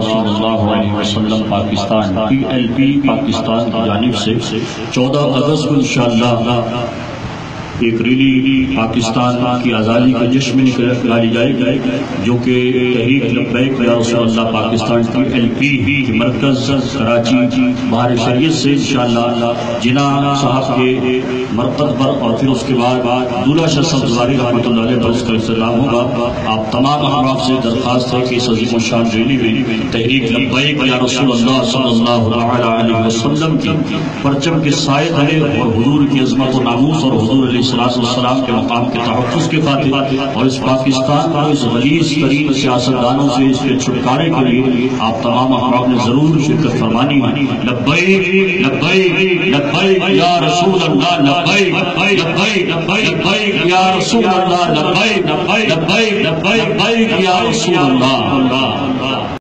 सल्लल्लाहु अलैहि वसल्लम पाकिस्तान PLP पाकिस्तान की जानिब से 14 अगस्त को इंशाअल्लाह एक रैली पाकिस्तान की आज़ादी के जश्न में निकाली जाएगी, जो कि तहरीक लब्बैक या रसूल अल्लाह पाकिस्तान की LP की मरकज़ कराची बाहर शरीयत से इंशाअल्लाह जिना साहब के मरकज़ पर और फिर उसके बाद दूल्हा शाह सब्ज़वारी रहमतुल्लाह अलैह पर उसका इस्तेलाम होगा। आप तमाम अहबाब से दरख्वास्त है कि इस अज़ीम व शान रैली में तहरीक लब्बैक या रसूल अल्लाह सल्लल्लाहु अलैहि वसल्लम की परचम के साए तले और हुजूर की अज़मत व नामूस और हुजूर सलाम के मकाम के तहफ़्फ़ुज़ के खातिर और इस पाकिस्तान को इस गलीज़ तरीन सियासतदानों से इसके छुटकारे के लिए आप तमाम अहबाब ने जरूर शिरकत फरमानी है। लब्बैक लब्बैक लब्बैक या रसूल अल्लाह, लब्बैक लब्बैक लब्बैक या रसूल अल्लाह, लब्बैक लब्बैक लब्बैक लब्बैक या रसूल अल्लाह।